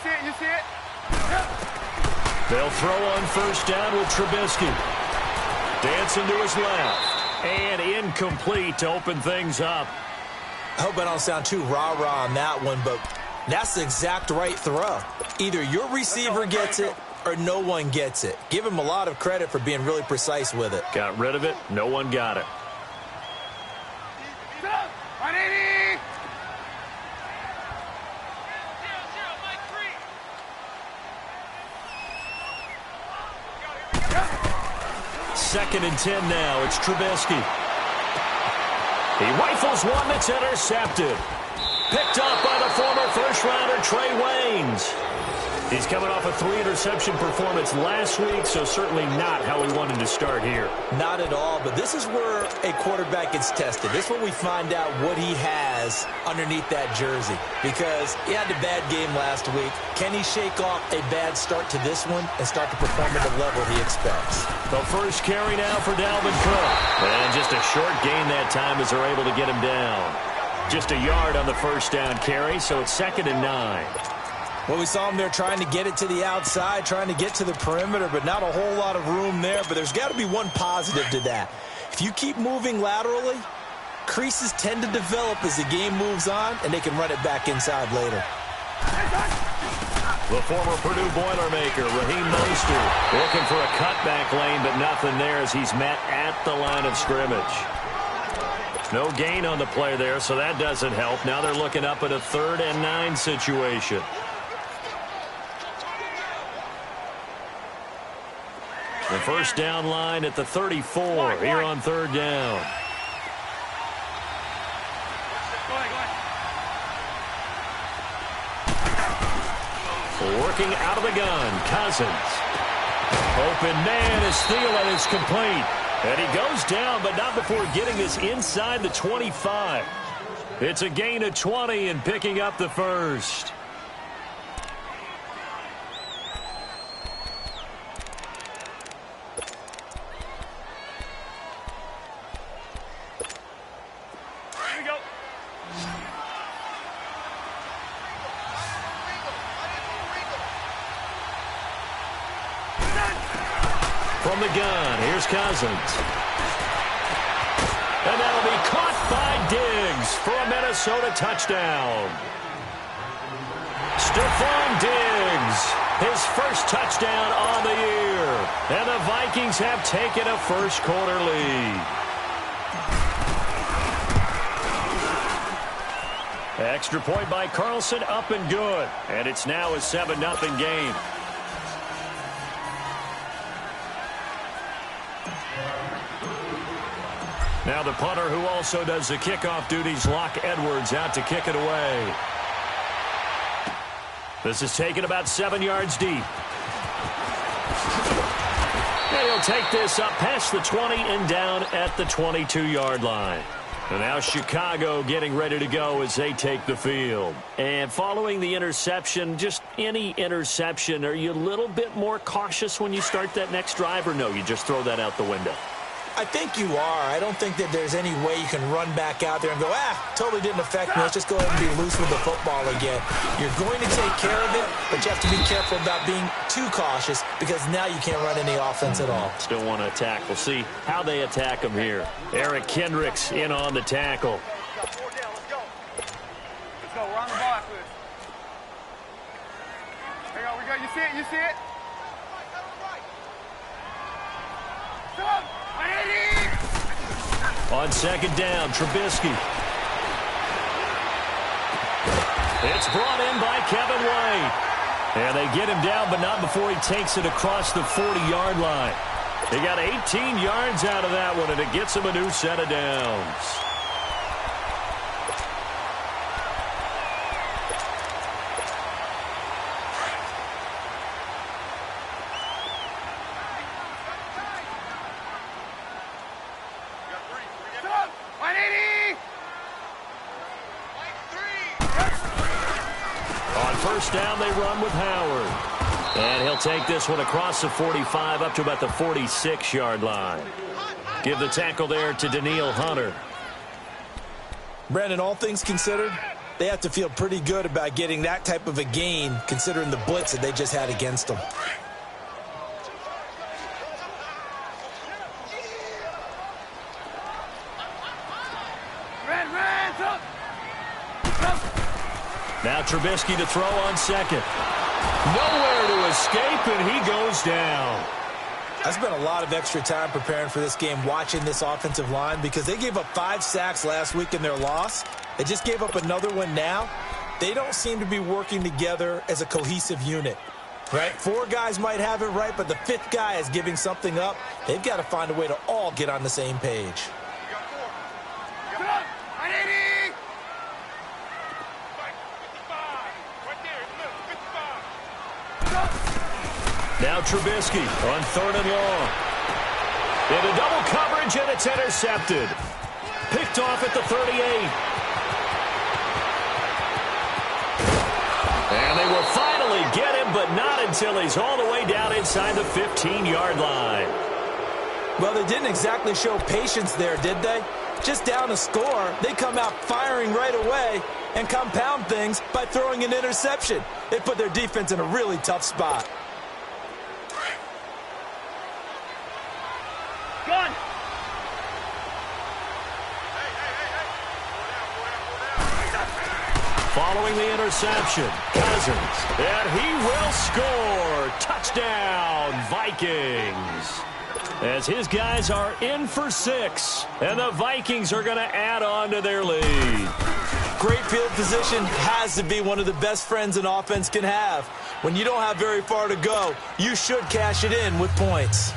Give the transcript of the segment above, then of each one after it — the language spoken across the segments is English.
You see it? They'll throw on first down with Trubisky. Dancing to his left. And incomplete to open things up. I hope I don't sound too rah-rah on that one, but that's the exact right throw. Either your receiver gets it or no one gets it. Give him a lot of credit for being really precise with it. Got rid of it. No one got it. 180! Second and 10 now. It's Trubisky. He rifles one that's intercepted. Picked off by the former first-rounder Trey Waynes. He's coming off a 3-interception performance last week, so certainly not how he wanted to start here. Not at all, but this is where a quarterback gets tested. This is where we find out what he has underneath that jersey. Because he had a bad game last week. Can he shake off a bad start to this one and start to perform at the level he expects? The first carry now for Dalvin Cook. And just a short gain that time as they're able to get him down. Just a yard on the first down carry, so it's 2nd and 9. Well, we saw him there trying to get it to the outside, trying to get to the perimeter, but not a whole lot of room there. But there's got to be one positive to that. If you keep moving laterally, creases tend to develop as the game moves on, and they can run it back inside later. The former Purdue Boilermaker, Raheem Mostert, looking for a cutback lane, but nothing there as he's met at the line of scrimmage. No gain on the play there, so that doesn't help. Now they're looking up at a 3rd and 9 situation. The first down line at the 34 here on 3rd down. Working out of the gun, Cousins. Open man as Thielen is complete. And he goes down, but not before getting this inside the 25. It's a gain of 20 and picking up the first. From the gun, here's Cousins. And that'll be caught by Diggs for a Minnesota touchdown. Stephon Diggs, his first touchdown on the year. And the Vikings have taken a first-quarter lead. Extra point by Carlson, up and good. And it's now a 7-0 game. Now the punter who also does the kickoff duties, Locke Edwards, out to kick it away. This is taken about 7 yards deep. And he'll take this up past the 20 and down at the 22-yard line. And now Chicago getting ready to go as they take the field. And following the interception, just any interception, are you a little bit more cautious when you start that next drive, or no, you just throw that out the window? I think you are. I don't think that there's any way you can run back out there and go, totally didn't affect me. Let's just go ahead and be loose with the football again. You're going to take care of it, but you have to be careful about being too cautious because now you can't run any offense at all. Still want to attack. We'll see how they attack him here. Eric Kendricks in on the tackle. Let's go. We're on the ball after this. Here we go. You see it? You see it? Come on. On second down, Trubisky. It's brought in by Kevin White. And they get him down, but not before he takes it across the 40-yard line. They got 18 yards out of that one, and it gets him a new set of downs. First down, they run with Howard. And he'll take this one across the 45 up to about the 46-yard line. Give the tackle there to Danielle Hunter. Brandon, all things considered, they have to feel pretty good about getting that type of a gain considering the blitz that they just had against them. Now Trubisky to throw on second. Nowhere to escape, and he goes down. I spent a lot of extra time preparing for this game watching this offensive line because they gave up 5 sacks last week in their loss. They just gave up another one now. They don't seem to be working together as a cohesive unit, right? 4 guys might have it right, but the 5th guy is giving something up. They've got to find a way to all get on the same page. Now Trubisky on 3rd and long. Into double coverage, and it's intercepted. Picked off at the 38. And they will finally get him, but not until he's all the way down inside the 15-yard line. Well, they didn't exactly show patience there, did they? Just down a score, they come out firing right away and compound things by throwing an interception. They put their defense in a really tough spot. Gun! Following the interception, Cousins, and he will score. Touchdown, Vikings. As his guys are in for 6, and the Vikings are going to add on to their lead. Great field position has to be one of the best friends an offense can have. When you don't have very far to go, you should cash it in with points.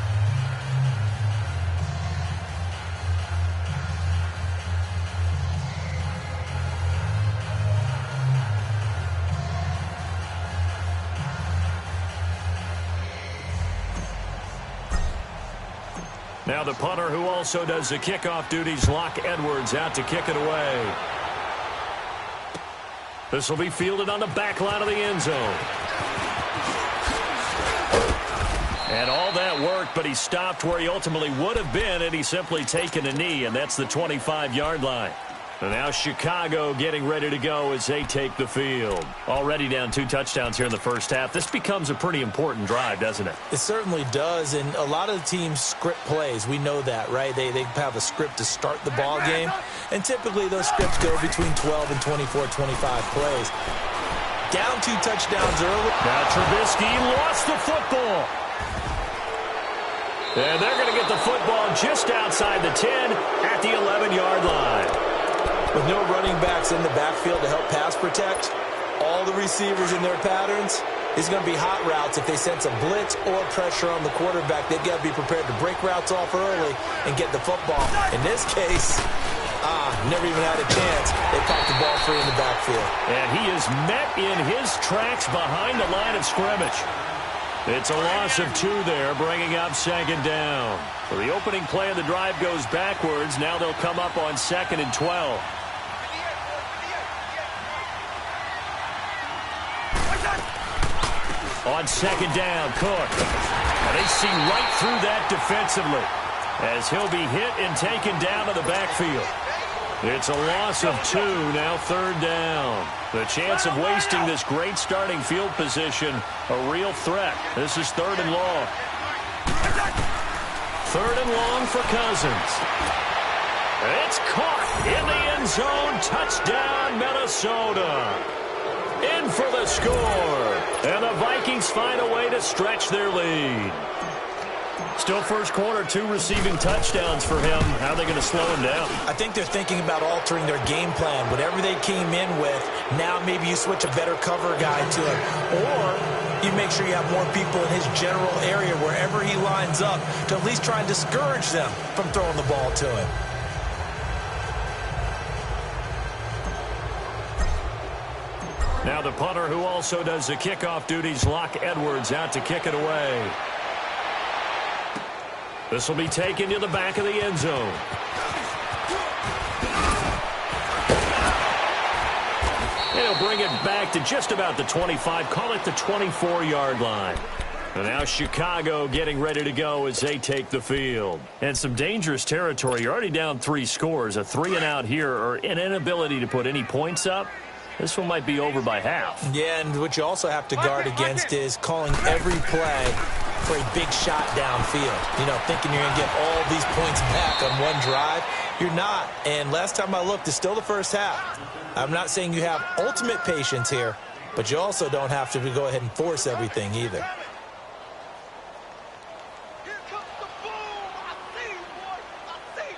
Now the punter who also does the kickoff duties, Locke Edwards, out to kick it away. This will be fielded on the back line of the end zone. And all that worked, but he stopped where he ultimately would have been had he simply taken a knee, and that's the 25-yard line. And now Chicago getting ready to go as they take the field. Already down 2 touchdowns here in the first half. This becomes a pretty important drive, doesn't it? It certainly does, and a lot of the teams script plays. We know that, right? They have a script to start the ball game, and typically those scripts go between 12 and 24, 25 plays. Down 2 touchdowns early. Now Trubisky lost the football. And they're going to get the football just outside the 10 at the 11-yard line. With no running backs in the backfield to help pass protect, all the receivers in their patterns, it's going to be hot routes. If they sense a blitz or pressure on the quarterback, they've got to be prepared to break routes off early and get the football. In this case, never even had a chance. They popped the ball free in the backfield. And he is met in his tracks behind the line of scrimmage. It's a loss of 2 there, bringing up 2nd down. So the opening play of the drive goes backwards. Now they'll come up on 2nd and 12. On 2nd down, Cook. And they see right through that defensively as he'll be hit and taken down to the backfield. It's a loss of 2, now 3rd down. The chance of wasting this great starting field position, a real threat. This is 3rd and long. 3rd and long for Cousins. It's caught in the end zone. Touchdown, Minnesota. In for the score. And the Vikings find a way to stretch their lead. Still first quarter, 2 receiving touchdowns for him. How are they going to slow him down? I think they're thinking about altering their game plan. Whatever they came in with, now maybe you switch a better cover guy to him. Or you make sure you have more people in his general area wherever he lines up to at least try and discourage them from throwing the ball to him. Now the punter who also does the kickoff duties, Locke Edwards, out to kick it away. This will be taken to the back of the end zone. And he'll bring it back to just about the 25, call it the 24-yard line. And now Chicago getting ready to go as they take the field. And some dangerous territory. You're already down 3 scores. A 3-and-out here or an inability to put any points up This one might be over by half. Yeah, and what you also have to guard against is calling every play for a big shot downfield. You know, thinking you're going to get all these points back on one drive. You're not. And last time I looked, it's still the first half. I'm not saying you have ultimate patience here, but you also don't have to go ahead and force everything either. Here comes the boom. I see you, boy. I see you.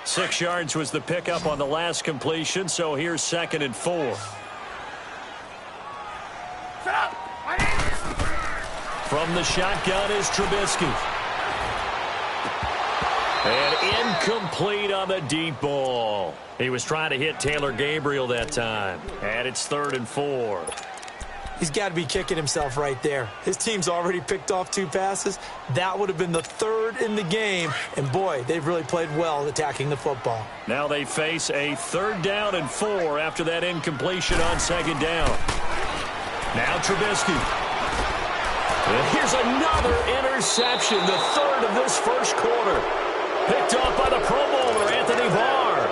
6 yards was the pickup on the last completion, so here's 2nd and 4. Set up. From the shotgun is Trubisky. And incomplete on the deep ball. He was trying to hit Taylor Gabriel that time. And it's 3rd and 4. He's got to be kicking himself right there. His team's already picked off 2 passes. That would have been the 3rd in the game. And, boy, they've really played well attacking the football. Now they face a 3rd down and 4 after that incompletion on 2nd down. Now Trubisky. And here's another interception, the 3rd of this first quarter. Picked off by the Pro Bowler, Anthony Barr.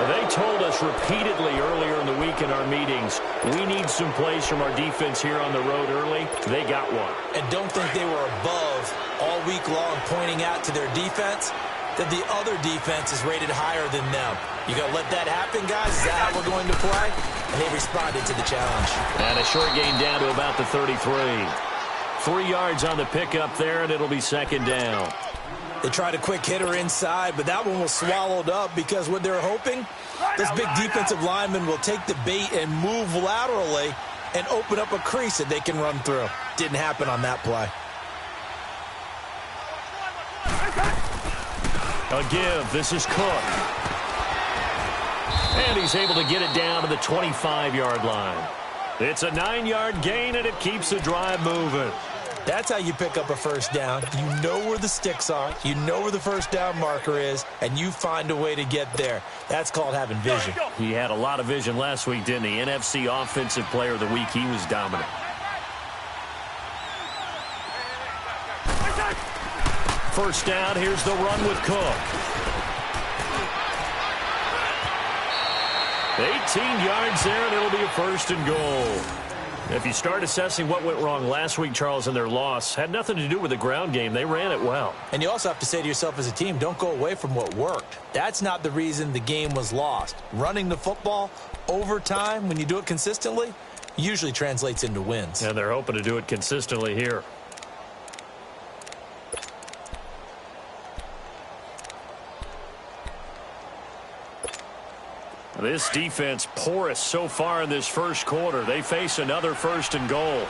They told us repeatedly earlier in the week in our meetings, we need some plays from our defense here on the road early. They got one. And don't think they were above all week long pointing out to their defense that the other defense is rated higher than them. You got to let that happen, guys. Is that how we're going to play? And they responded to the challenge. And a short gain down to about the 33. 3 yards on the pickup there, and it'll be 2nd down. They tried a quick hitter inside, but that one was swallowed up because what they're hoping, this big defensive lineman will take the bait and move laterally and open up a crease that they can run through. Didn't happen on that play. A give. This is Cook. And he's able to get it down to the 25-yard line. It's a 9-yard gain, and it keeps the drive moving. That's how you pick up a first down. You know where the sticks are. You know where the first down marker is, and you find a way to get there. That's called having vision. He had a lot of vision last week, didn't he? NFC Offensive Player of the Week. He was dominant. First down. Here's the run with Cook. 18 yards there, and it'll be a 1st and goal. If you start assessing what went wrong last week, Charles, in their loss, had nothing to do with the ground game. They ran it well. And you also have to say to yourself as a team, don't go away from what worked. That's not the reason the game was lost. Running the football over time, when you do it consistently, usually translates into wins. And they're hoping to do it consistently here. This defense porous so far in this first quarter. They face another 1st and goal.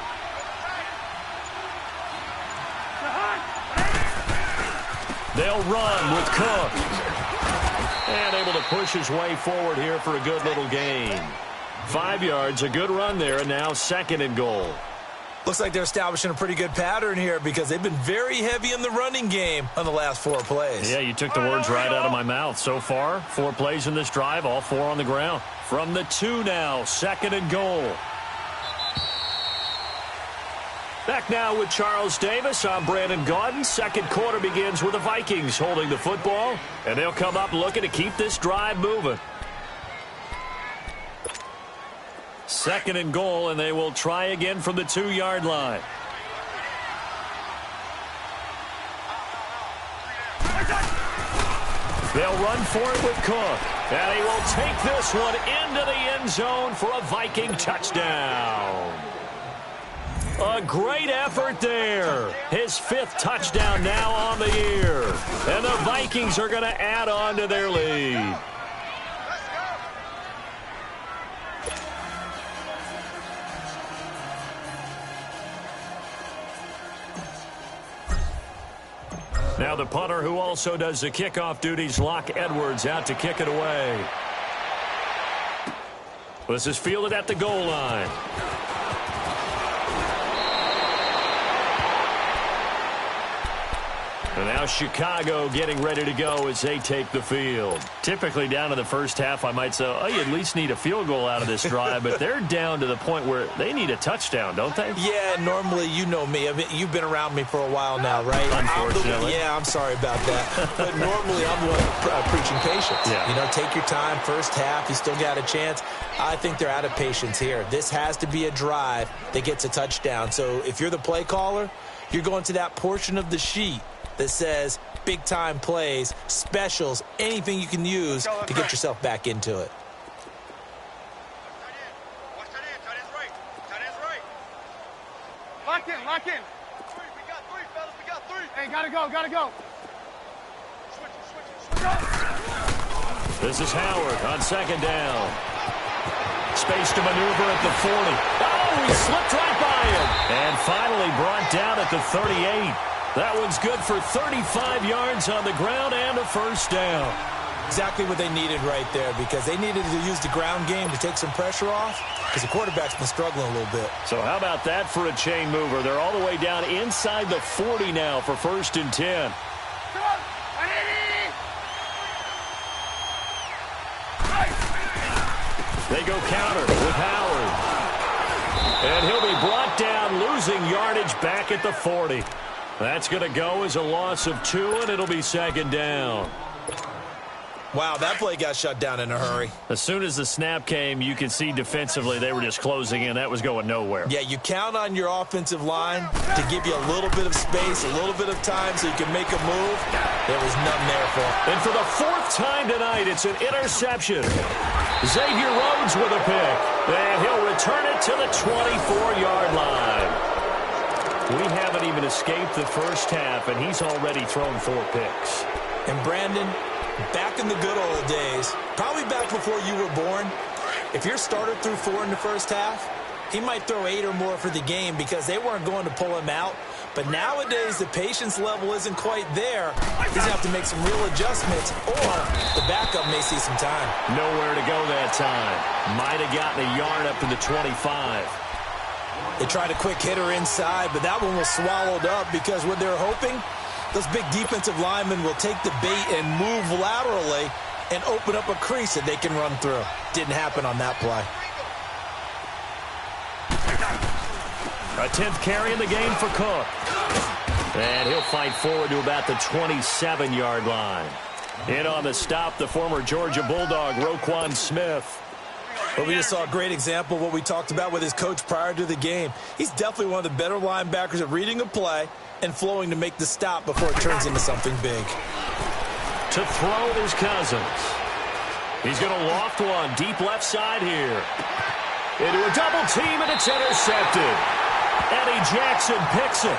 They'll run with Cook. And able to push his way forward here for a good little gain. 5 yards, a good run there, and now 2nd and goal. Looks like they're establishing a pretty good pattern here because they've been very heavy in the running game on the last 4 plays. Yeah, you took the words right out of my mouth. So far, 4 plays in this drive, all 4 on the ground. From the 2 now, 2nd and goal. Back now with Charles Davis. I'm Brandon Gaudin. Second quarter begins with the Vikings holding the football, and they'll come up looking to keep this drive moving. 2nd and goal, and they will try again from the 2-yard line. They'll run for it with Cook. And he will take this one into the end zone for a Viking touchdown. A great effort there. His 5th touchdown now on the year. And the Vikings are going to add on to their lead. Now the punter who also does the kickoff duties, Locke Edwards, out to kick it away. This is fielded at the goal line. And now Chicago getting ready to go as they take the field. Typically down to the first half, I might say, oh, you at least need a field goal out of this drive, but they're down to the point where they need a touchdown, don't they? Yeah, normally, you know me. I mean, you've been around me for a while now, right? Unfortunately. I'm sorry about that. But normally, I'm the one preaching patience. Yeah. You know, take your time, first half, you still got a chance. I think they're out of patience here. This has to be a drive that gets a touchdown. So if you're the play caller, you're going to that portion of the sheet that says big-time plays, specials, anything you can use to get yourself back into it. Watch that in. Tight end's right. Tight end's right. Lock in. Lock in. Three. We got three, fellas. We got three. Hey, gotta go. Gotta go. Switch it. This is Howard on second down. Space to maneuver at the 40. Oh, he slipped right by him. And finally brought down at the 38. That one's good for 35 yards on the ground and a first down. Exactly what they needed right there, because they needed to use the ground game to take some pressure off, because the quarterback's been struggling a little bit. So how about that for a chain mover? They're all the way down inside the 40 now for 1st and 10. They go counter with Howard. And he'll be brought down, losing yardage back at the 40. That's going to go as a loss of 2, and it'll be second down. Wow, that play got shut down in a hurry. As soon as the snap came, you could see defensively they were just closing in. That was going nowhere. Yeah, you count on your offensive line to give you a little bit of space, a little bit of time so you can make a move. There was none there for him. And for the 4th time tonight, it's an interception. Xavier Rhodes with a pick. And he'll return it to the 24-yard line. We haven't even escaped the first half, and he's already thrown 4 picks. And Brandon, back in the good old days, probably back before you were born, if your starter threw 4 in the first half, he might throw 8 or more for the game because they weren't going to pull him out. But nowadays, the patience level isn't quite there. He's going to have to make some real adjustments, or the backup may see some time. Nowhere to go that time. Might have gotten a yard up to the 25. They tried a quick hitter inside, but that one was swallowed up because what they're hoping, those big defensive linemen will take the bait and move laterally and open up a crease that they can run through. Didn't happen on that play. A 10th carry in the game for Cook. And he'll fight forward to about the 27-yard line. In on the stop, the former Georgia Bulldog, Roquan Smith. But we just saw a great example of what we talked about with his coach prior to the game. He's definitely one of the better linebackers at reading a play and flowing to make the stop before it turns into something big. To throw is Cousins. He's going to loft one deep left side here. Into a double team, and it's intercepted. Eddie Jackson picks it.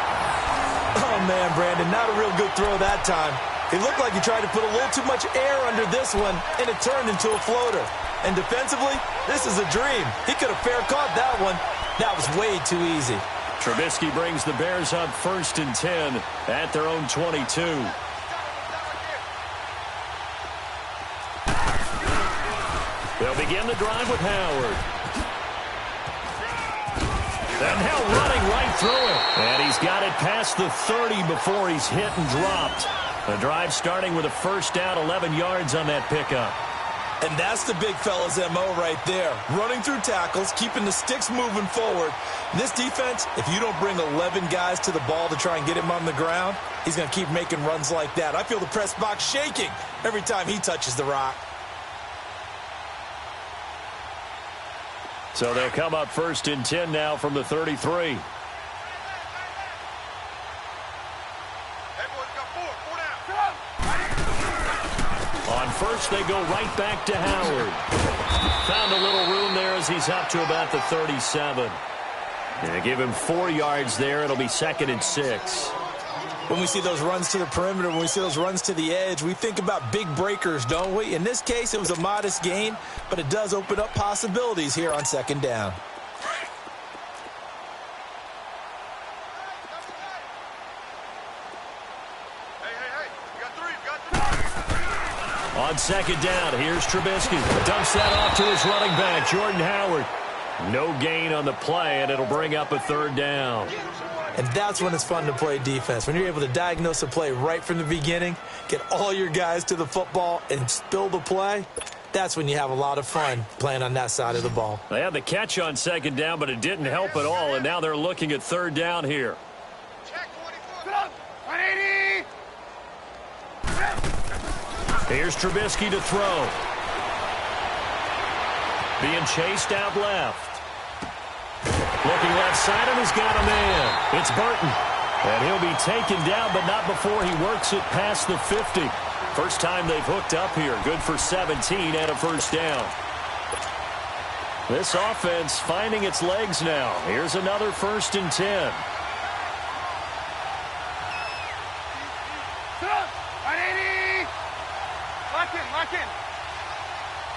Oh, man, Brandon, not a real good throw that time. It looked like he tried to put a little too much air under this one, and it turned into a floater. And defensively, this is a dream. He could have fair caught that one. That was way too easy. Trubisky brings the Bears up 1st and 10 at their own 22. They'll begin the drive with Howard. And now running right through it. And he's got it past the 30 before he's hit and dropped. The drive starting with a first down, 11 yards on that pickup. And that's the big fella's MO right there. Running through tackles, keeping the sticks moving forward. This defense, if you don't bring 11 guys to the ball to try and get him on the ground, he's going to keep making runs like that. I feel the press box shaking every time he touches the rock. So they'll come up 1st and 10 now from the 33. On first, they go right back to Howard. Found a little room there as he's up to about the 37. Yeah, give him 4 yards there. It'll be 2nd and 6. When we see those runs to the perimeter, when we see those runs to the edge, we think about big breakers, don't we? In this case, it was a modest gain, but it does open up possibilities here on 2nd down. On 2nd down, here's Trubisky. Dumps that off to his running back, Jordan Howard. No gain on the play, and it'll bring up a 3rd down. And that's when it's fun to play defense. When you're able to diagnose a play right from the beginning, get all your guys to the football, and spill the play, that's when you have a lot of fun playing on that side of the ball. They had the catch on second down, but it didn't help at all, and now they're looking at third down here. Check 24. 180. Here's Trubisky to throw. Being chased out left. Looking left side, and he's got a man. It's Burton. And he'll be taken down, but not before he works it past the 50. First time they've hooked up here. Good for 17 and a first down. This offense finding its legs now. Here's another 1st and 10. 180. Lock in, lock in.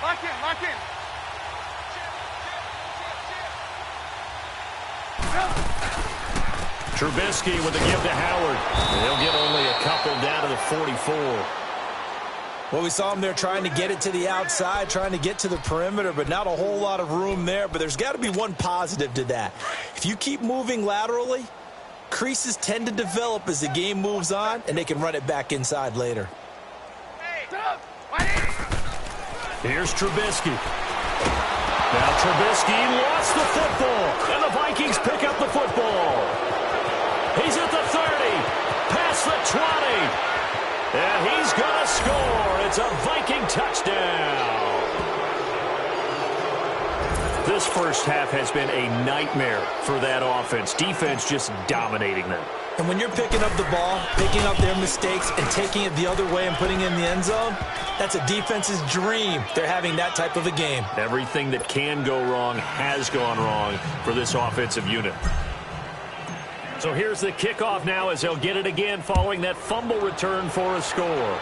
Lock in, lock in. Trubisky with a give to Howard. And he'll get only a couple down to the 44. Well, we saw him there trying to get it to the outside, trying to get to the perimeter, but not a whole lot of room there. But there's got to be one positive to that. If you keep moving laterally, creases tend to develop as the game moves on, and they can run it back inside later. Here's Trubisky. Now Trubisky lost the football, and the Vikings pick up the football. He's at the 30, past the 20, and he's going to score. It's a Viking touchdown. This first half has been a nightmare for that offense. Defense just dominating them. And when you're picking up the ball, picking up their mistakes, and taking it the other way and putting it in the end zone, that's a defense's dream. They're having that type of a game. Everything that can go wrong has gone wrong for this offensive unit. So here's the kickoff now as they'll get it again following that fumble return for a score.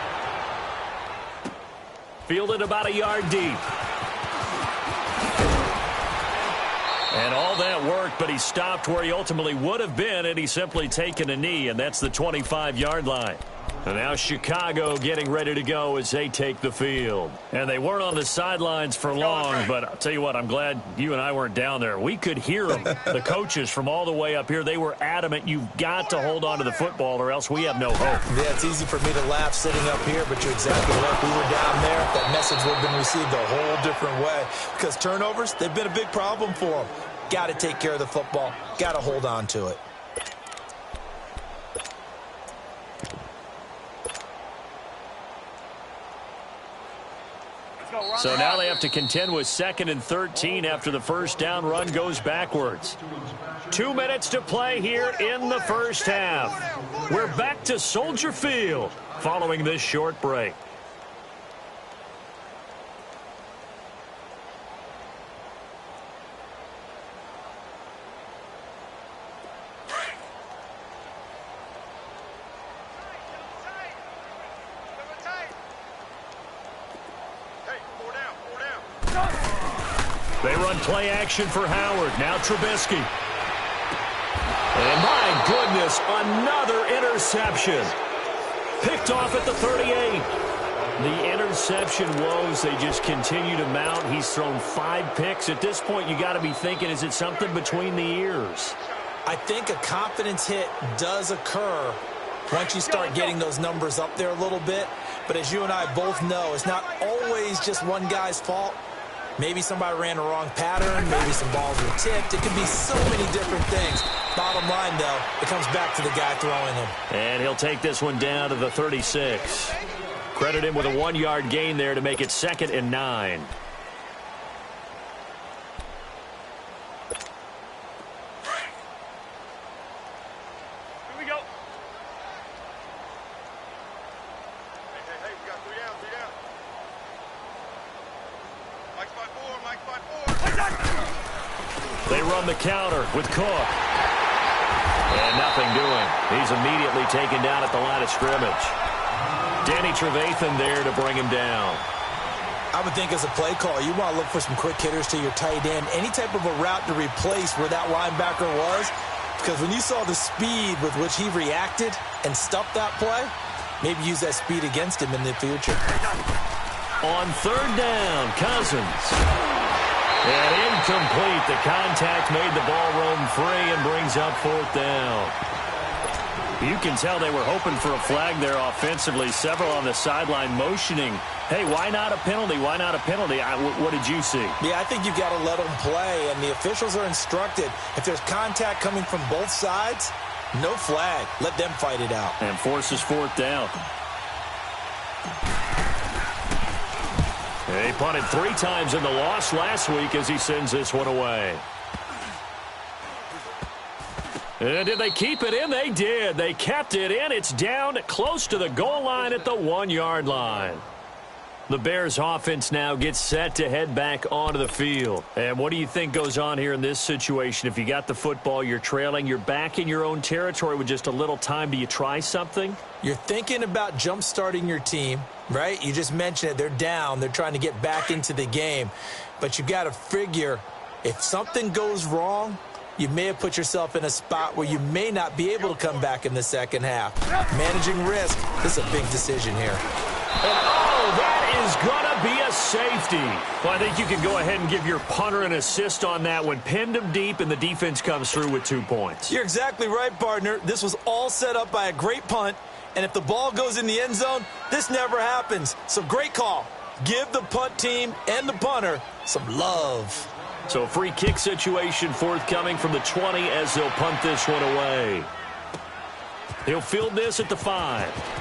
Fielded about a yard deep. And all that worked, but he stopped where he ultimately would have been had he simply taken a knee, and that's the 25-yard line. And now Chicago getting ready to go as they take the field. And they weren't on the sidelines for long, but I'll tell you what, I'm glad you and I weren't down there. We could hear them, the coaches from all the way up here. They were adamant, you've got to hold on to the football or else we have no hope. Yeah, it's easy for me to laugh sitting up here, but you're exactly right. We were down there. That message would have been received a whole different way. Because turnovers, they've been a big problem for them. Got to take care of the football. Got to hold on to it. So now they have to contend with 2nd and 13 after the first down run goes backwards. 2 minutes to play here in the first half. We're back to Soldier Field following this short break. They run play action for Howard. Now Trubisky. And my goodness, another interception. Picked off at the 38. The interception woes, they just continue to mount. He's thrown 5 picks. At this point, you got to be thinking, is it something between the ears? I think a confidence hit does occur once you start getting those numbers up there a little bit. But as you and I both know, it's not always just one guy's fault. Maybe somebody ran the wrong pattern. Maybe some balls were tipped. It could be so many different things. Bottom line, though, it comes back to the guy throwing them. And he'll take this one down to the 36. Credit him with a 1-yard gain there to make it 2nd and 9. Here we go. Hey, we got 3 down, 3 down. Mike's by 4, Mike's by 4. They run the counter with Cook. And nothing doing. He's immediately taken down at the line of scrimmage. Danny Trevathan there to bring him down. I would think as a play call, you want to look for some quick hitters to your tight end. Any type of a route to replace where that linebacker was. Because when you saw the speed with which he reacted and stuffed that play, maybe use that speed against him in the future. On 3rd down, Cousins. And incomplete. The contact made the ball roam free and brings up fourth down. You can tell they were hoping for a flag there offensively. Several on the sideline motioning, hey, why not a penalty? Why not a penalty? What did you see? Yeah, I think you've got to let them play, and the officials are instructed. If there's contact coming from both sides, no flag. Let them fight it out. And forces fourth down. He punted 3 times in the loss last week as he sends this one away. And did they keep it in? They did. They kept it in. It's down close to the goal line at the 1-yard line. The Bears offense now gets set to head back onto the field. And what do you think goes on here in this situation? If you got the football, you're trailing, you're back in your own territory with just a little time. Do you try something? You're thinking about jump-starting your team, right? You just mentioned it. They're down. They're trying to get back into the game. But you got to figure if something goes wrong, you may have put yourself in a spot where you may not be able to come back in the second half. Managing risk, this is a big decision here. That is going to be a safety. Well, I think you can go ahead and give your punter an assist on that one. Pinned him deep, and the defense comes through with 2 points. You're exactly right, partner. This was all set up by a great punt, and if the ball goes in the end zone, this never happens. So great call. Give the punt team and the punter some love. So a free kick situation forthcoming from the 20 as they'll punt this one away. He'll field this at the 5.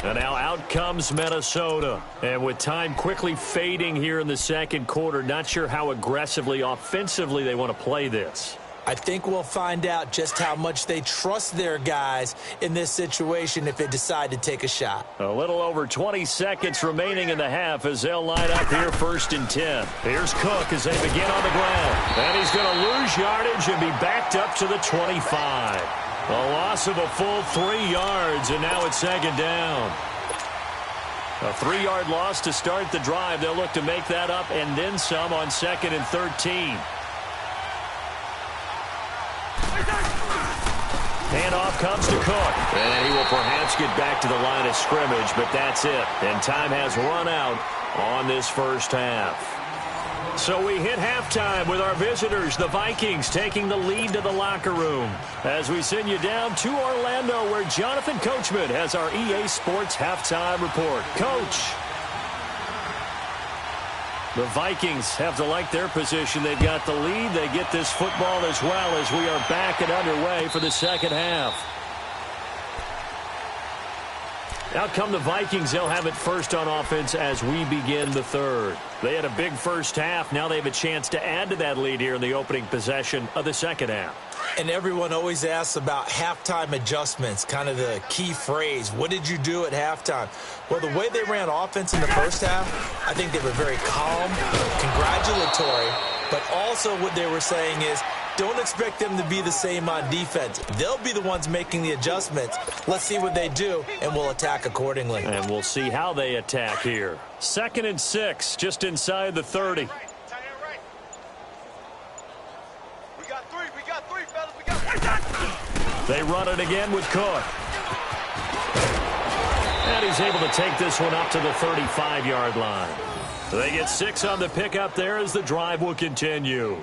And now out comes Minnesota. And with time quickly fading here in the second quarter, not sure how aggressively, offensively they want to play this. I think we'll find out just how much they trust their guys in this situation if they decide to take a shot. A little over 20 seconds remaining in the half as they'll line up here 1st and 10. Here's Cook as they begin on the ground. And he's going to lose yardage and be backed up to the 25. A loss of a full 3 yards, and now it's 2nd down. A 3-yard loss to start the drive. They'll look to make that up and then some on 2nd and 13. Handoff comes to Cook. And he will perhaps get back to the line of scrimmage, but that's it. And time has run out on this first half. So we hit halftime with our visitors, the Vikings, taking the lead to the locker room. As we send you down to Orlando, where Jonathan Coachman has our EA Sports halftime report. Coach. The Vikings have to like their position. They've got the lead. They get this football as well as we are back and underway for the second half. Out come the Vikings. They'll have it first on offense as we begin the third. They had a big first half. Now they have a chance to add to that lead here in the opening possession of the second half. And everyone always asks about halftime adjustments, kind of the key phrase. What did you do at halftime? Well, the way they ran offense in the first half, I think they were very calm, congratulatory, but also what they were saying is, don't expect them to be the same on defense. They'll be the ones making the adjustments. Let's see what they do, and we'll attack accordingly. And we'll see how they attack here. 2nd and 6, just inside the 30. We got three, fellas. We got three. They run it again with Cook. And he's able to take this one up to the 35-yard line. They get 6 on the pickup there as the drive will continue.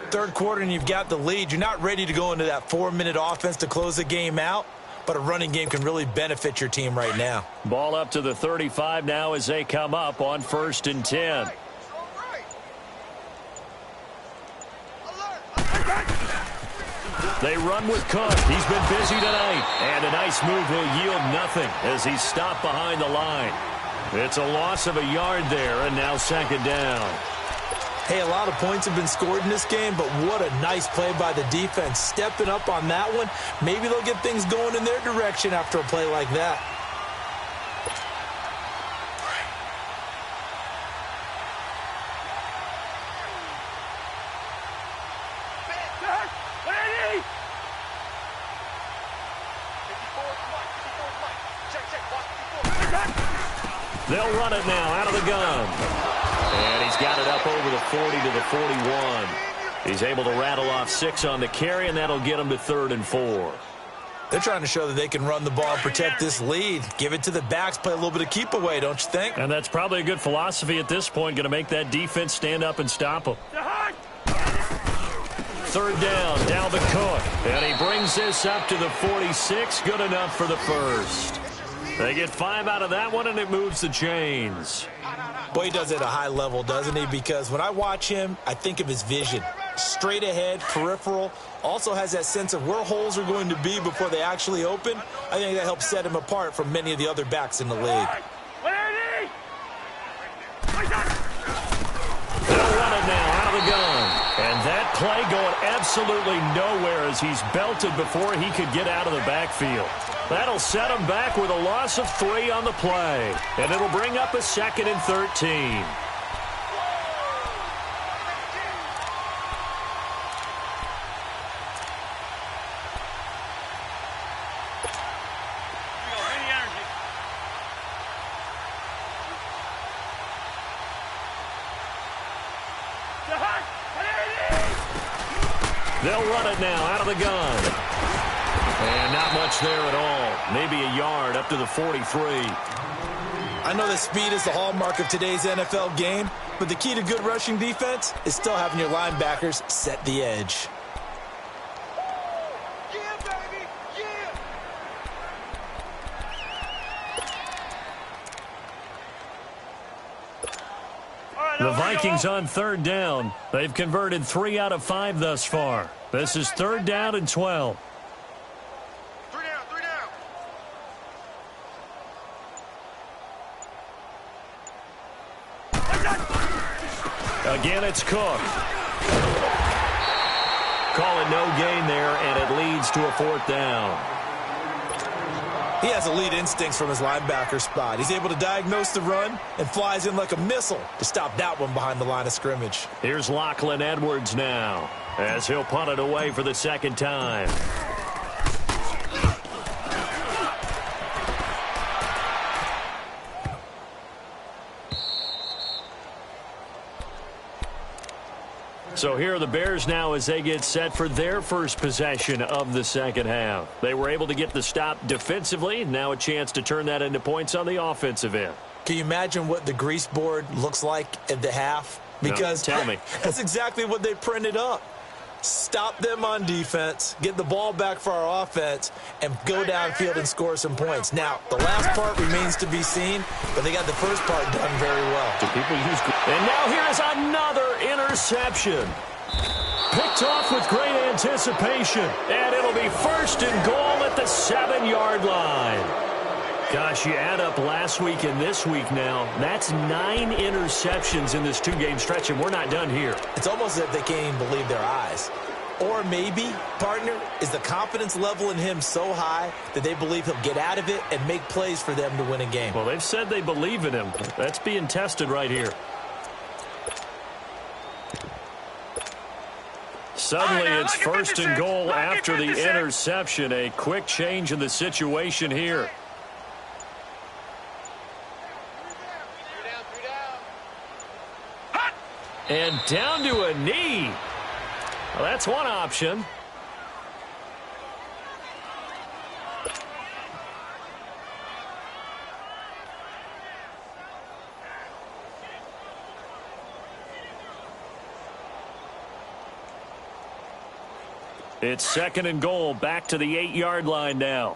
Third quarter and you've got the lead. You're not ready to go into that 4-minute offense to close the game out, but a running game can really benefit your team right now. Ball up to the 35 now as they come up on 1st and 10. They run with Cook. He's been busy tonight. And a nice move will yield nothing as he's stopped behind the line. It's a loss of a yard there, and now 2nd down. Hey, a lot of points have been scored in this game, but what a nice play by the defense. Stepping up on that one, maybe they'll get things going in their direction after a play like that. They'll run it now out of the gun. And he's got it up over the 40 to the 41. He's able to rattle off 6 on the carry, and that'll get him to 3rd and 4. They're trying to show that they can run the ball and protect this lead. Give it to the backs, play a little bit of keep away, don't you think? And that's probably a good philosophy at this point, going to make that defense stand up and stop them. Third down, Dalvin Cook. And he brings this up to the 46. Good enough for the first. They get 5 out of that one, and it moves the chains. Boy, he does it at a high level, doesn't he? Because when I watch him, I think of his vision. Straight ahead, peripheral. Also has that sense of where holes are going to be before they actually open. I think that helps set him apart from many of the other backs in the league. They'll run it now out of the gun. And that play going absolutely nowhere as he's belted before he could get out of the backfield. That'll set him back with a loss of 3 on the play. And it'll bring up a 2nd and 13. They'll run it now out of the gun. And not much there at all. Maybe a yard up to the 43. I know that speed is the hallmark of today's NFL game, but the key to good rushing defense is still having your linebackers set the edge. Yeah, baby! Yeah! The Vikings on third down. They've converted 3 out of 5 thus far. This is 3rd down and 12. 3 down, 3 down. Again, it's Cook. Call it no gain there, and it leads to a 4th down. He has elite instincts from his linebacker spot. He's able to diagnose the run and flies in like a missile to stop that one behind the line of scrimmage. Here's Lachlan Edwards now as he'll punt it away for the 2nd time. So here are the Bears now as they get set for their first possession of the second half. They were able to get the stop defensively. Now a chance to turn that into points on the offensive end. Can you imagine what the grease board looks like at the half? Because no, tell me. That's exactly what they printed up. Stop them on defense, get the ball back for our offense, and go downfield and score some points. Now, the last part remains to be seen, but they got the first part done very well. And now here's another interception. Picked off with great anticipation, and it'll be 1st and goal at the 7-yard line. Gosh, you add up last week and this week now, that's 9 interceptions in this 2-game stretch, and we're not done here. It's almost as if they can't even believe their eyes. Or maybe, partner, is the confidence level in him so high that they believe he'll get out of it and make plays for them to win a game. Well, they've said they believe in him. That's being tested right here. Suddenly, it's 1st and goal after the interception. A quick change in the situation here. And down to a knee. Well, that's one option. It's 2nd and goal, back to the 8-yard line now.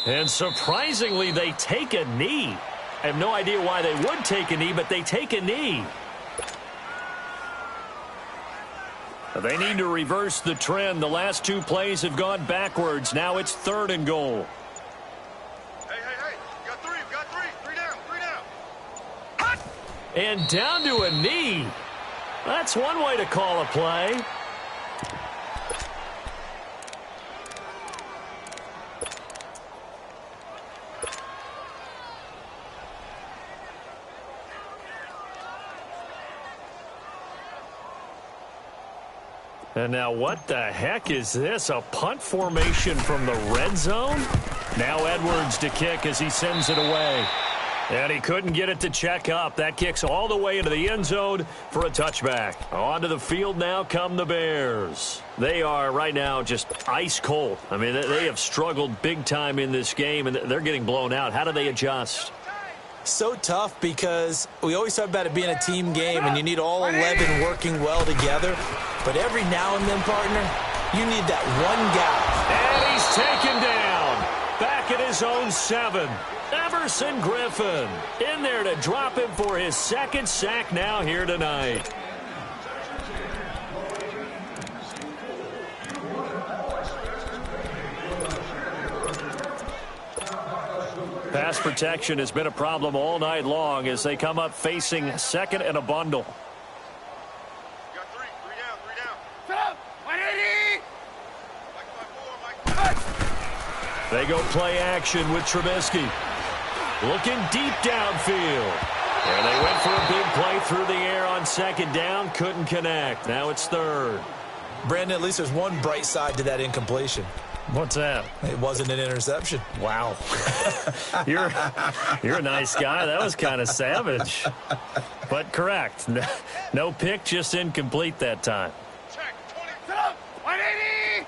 And surprisingly, they take a knee. I have no idea why they would take a knee, but they take a knee. They need to reverse the trend. The last 2 plays have gone backwards. Now it's 3rd and goal. Hey, got 3, got 3. 3 down, 3 down. And down to a knee. That's one way to call a play. And now what the heck is this? A punt formation from the red zone? Now Edwards to kick as he sends it away. And he couldn't get it to check up. That kicks all the way into the end zone for a touchback. Onto the field now come the Bears. They are right now just ice cold. I mean, they have struggled big time in this game, and they're getting blown out. How do they adjust? So tough because we always talk about it being a team game, and you need all 11 working well together. But every now and then, partner, you need that one guy. And he's taken down. Back at his own 7. Everson Griffin in there to drop him for his second sack now here tonight. Pass protection has been a problem all night long as they come up facing second and a bundle. You got three down. Set up, 180. Mike 5-4, Mike 5. They go play action with Trubisky. Looking deep downfield. And they went for a big play through the air on second down. Couldn't connect. Now it's third. Brandon, at least there's one bright side to that incompletion. What's that? It wasn't an interception. Wow. You're a nice guy. That was kind of savage. But correct. No pick, just incomplete that time. Check, 20. Set up, 180.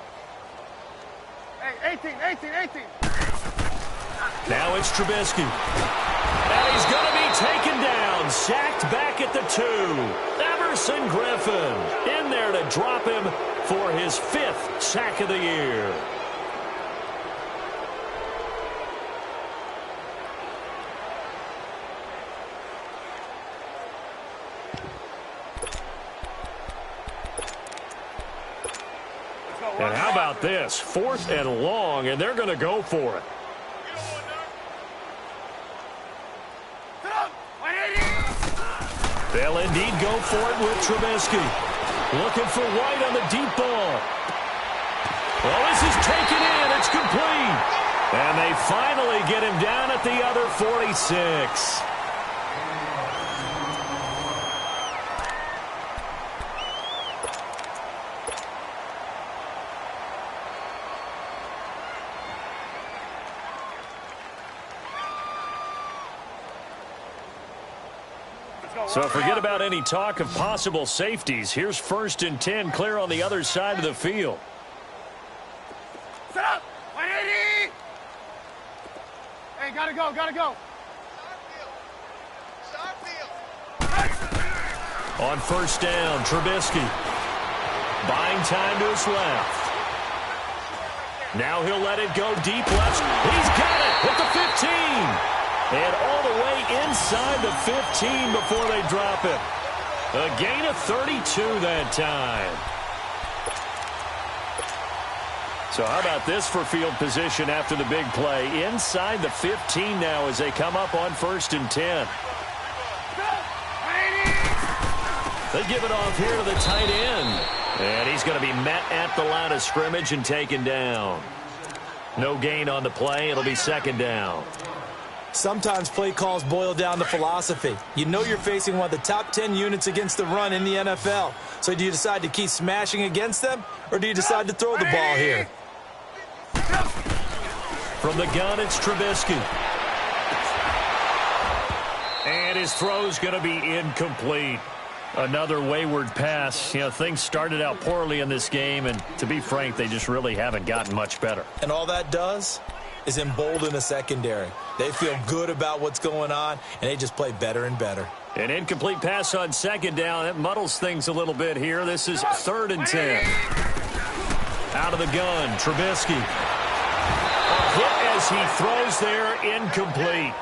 Hey, 18. Now it's Trubisky. And he's going to be taken down. Sacked back at the 2. Everson Griffin in there to drop him for his 5th sack of the year. And how about this? 4th and long, and they're going to go for it. They'll indeed go for it with Trubisky. Looking for White on the deep ball. Well, this is taken in. It's complete. And they finally get him down at the other 46. So forget about any talk of possible safeties. Here's 1st and 10, clear on the other side of the field. Set up, 180. Hey, gotta go. Stop field. On 1st down, Trubisky. Buying time to his left. Now he'll let it go deep left. He's got it at the 15. And all the way inside the 15 before they drop it. A gain of 32 that time. So how about this for field position after the big play? Inside the 15 now as they come up on 1st and 10. They give it off here to the tight end. And he's going to be met at the line of scrimmage and taken down. No gain on the play. It'll be 2nd down. Sometimes play calls boil down to philosophy. You know you're facing one of the top 10 units against the run in the NFL. So do you decide to keep smashing against them, or do you decide to throw the ball here? From the gun, it's Trubisky. And his throw's going to be incomplete. Another wayward pass. You know, things started out poorly in this game, and to be frank, they just really haven't gotten much better. And all that does is embolden a secondary. They feel good about what's going on, and they just play better and better. An incomplete pass on 2nd down. That muddles things a little bit here. This is 3rd and 10. Out of the gun, Trubisky. A hit as he throws there, incomplete.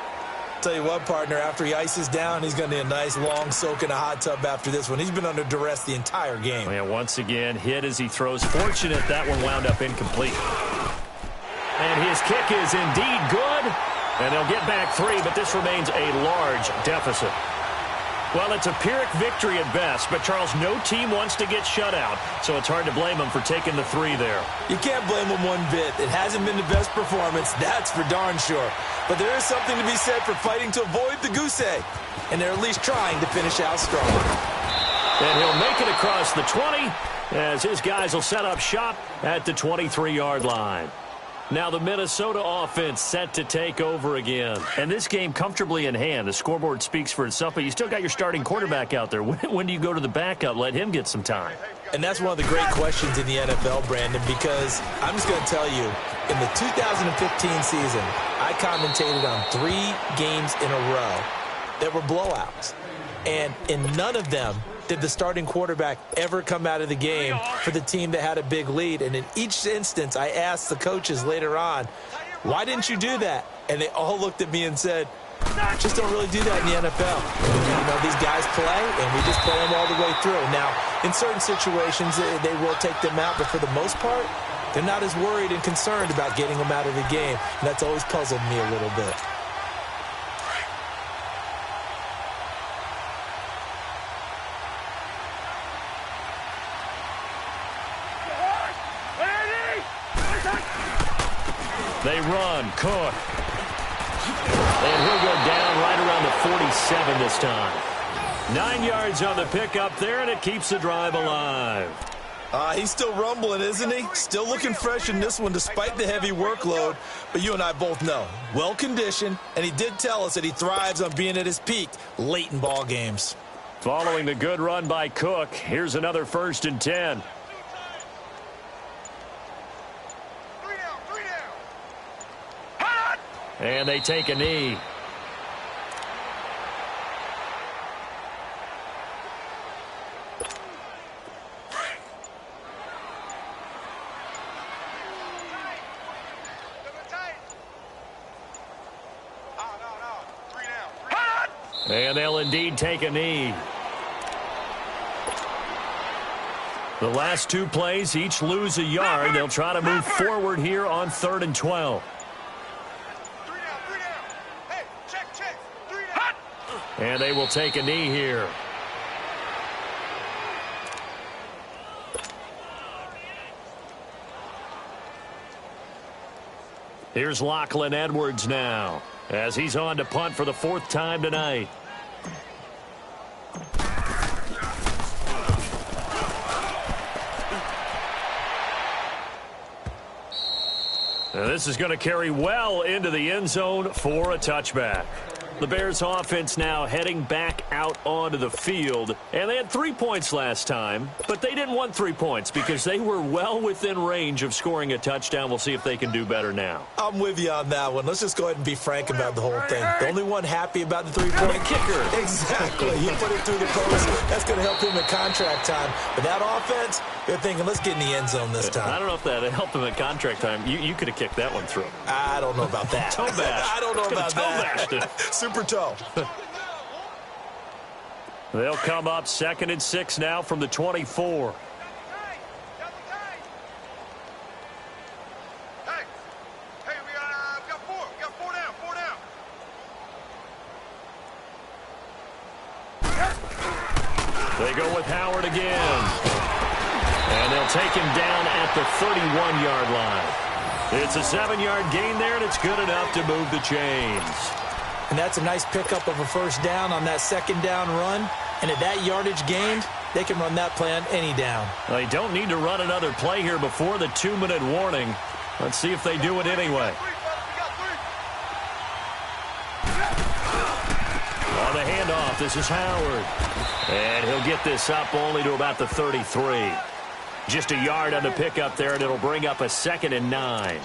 Tell you what, partner, after he ices down, he's going to need a nice long soak in a hot tub after this one. He's been under duress the entire game. Yeah, once again, hit as he throws. Fortunate that one wound up incomplete. And his kick is indeed good. And they'll get back 3, but this remains a large deficit. Well, it's a Pyrrhic victory at best, but, Charles, no team wants to get shut out, so it's hard to blame them for taking the 3 there. You can't blame them one bit. It hasn't been the best performance, that's for darn sure. But there is something to be said for fighting to avoid the goose egg, and they're at least trying to finish out strong. And he'll make it across the 20 as his guys will set up shop at the 23-yard line. Now the Minnesota offense set to take over again. And this game comfortably in hand. The scoreboard speaks for itself, but you still got your starting quarterback out there. When do you go to the backup? Let him get some time. And that's one of the great questions in the NFL, Brandon, because I'm just going to tell you, in the 2015 season, I commentated on 3 games in a row that were blowouts. And in none of them did the starting quarterback ever come out of the game for the team that had a big lead. And in each instance, I asked the coaches later on, why didn't you do that? And they all looked at me and said, just don't really do that in the NFL. You know, these guys play, and we just play them all the way through. Now, in certain situations, they will take them out, but for the most part, they're not as worried and concerned about getting them out of the game. And that's always puzzled me a little bit. They run. Cook. And he'll go down right around the 47 this time. 9 yards on the pickup there, and it keeps the drive alive. He's still rumbling, isn't he? Still looking fresh in this one despite the heavy workload. But you and I both know, well-conditioned, and he did tell us that he thrives on being at his peak late in ball games. Following the good run by Cook, here's another 1st and 10. And they take a knee. And they'll indeed take a knee. The last 2 plays each lose a yard. They'll try to move forward here on 3rd and 12. And they will take a knee here. Here's Lachlan Edwards now, as he's on to punt for the 4th time tonight. Now this is going to carry well into the end zone for a touchback. The Bears offense now heading back out onto the field. And they had 3 points last time, but they didn't want 3 points because they were well within range of scoring a touchdown. We'll see if they can do better now. I'm with you on that one. Let's just go ahead and be frank about the whole thing. The only one happy about the 3-point kicker. Exactly. He put it through the post. That's going to help him at contract time. But that offense, they're thinking, let's get in the end zone this time. I don't know if that helped him at contract time. You could have kicked that one through. I don't know about that. Toe bash. I don't know about that. Toe Super toe. They'll come up 2nd and 6 now from the 24. They go with Howard again. And they'll take him down at the 31-yard line. It's a 7-yard gain there, and it's good enough to move the chains. And that's a nice pickup of a 1st down on that 2nd down run. And at that yardage gained, they can run that play on any down. They don't need to run another play here before the 2-minute warning. Let's see if they do it anyway. On the handoff, this is Howard. And he'll get this up only to about the 33. Just a yard on the pickup there, and it'll bring up a 2nd and 9.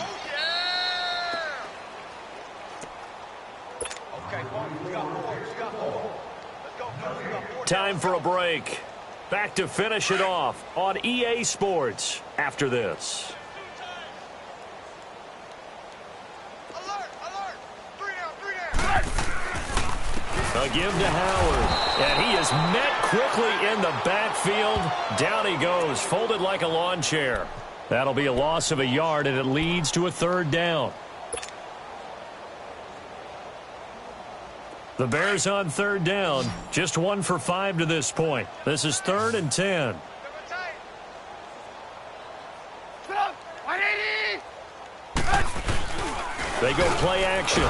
Time for a break. Back to finish it off on EA Sports after this. A give to Howard. And he is met quickly in the backfield. Down he goes, folded like a lawn chair. That'll be a loss of a yard, and it leads to a 3rd down. The Bears on 3rd down, just 1 for 5 to this point. This is 3rd and 10. They go play action.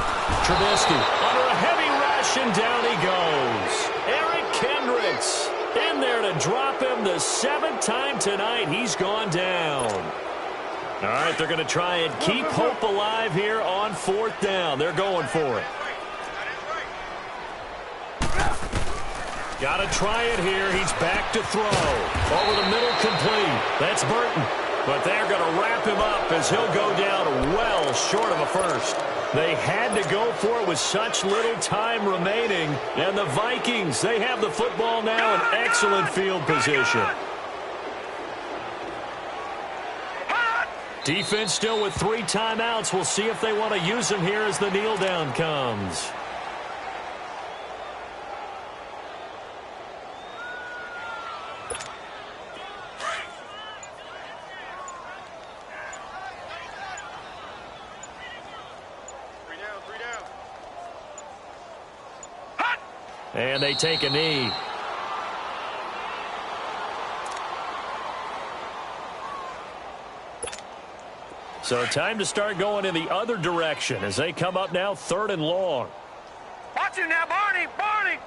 Trubisky under a heavy rush, and down he goes. Eric Kendricks in there to drop him the 7th time tonight. He's gone down. All right, they're going to try and keep hope alive here on 4th down. They're going for it. Got to try it here. He's back to throw. Over the middle, complete. That's Burton. But they're going to wrap him up as he'll go down well short of a first. They had to go for it with such little time remaining. And the Vikings, they have the football now in excellent field position. Defense still with 3 timeouts. We'll see if they want to use them here as the kneel down comes. And they take a knee. So time to start going in the other direction as they come up now 3rd and long. Watch him now, Barney! Barney!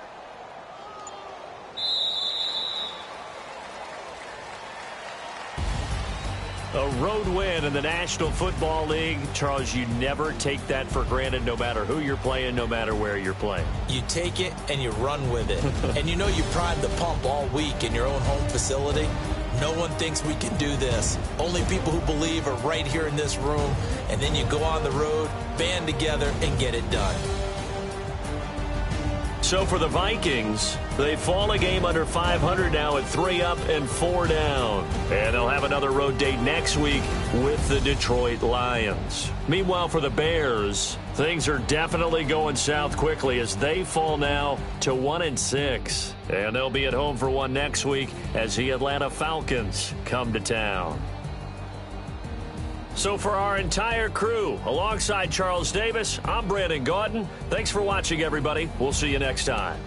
A road win in the National Football League. Charles, you never take that for granted no matter who you're playing, no matter where you're playing. You take it and you run with it. And you know you prime the pump all week in your own home facility. No one thinks we can do this. Only people who believe are right here in this room. And then you go on the road, band together, and get it done. So for the Vikings, they fall a game under 500 now at 3 up and 4 down. And they'll have another road date next week with the Detroit Lions. Meanwhile, for the Bears, things are definitely going south quickly as they fall now to 1-6. And they'll be at home for one next week as the Atlanta Falcons come to town. So for our entire crew, alongside Charles Davis, I'm Brandon Gaudin. Thanks for watching, everybody. We'll see you next time.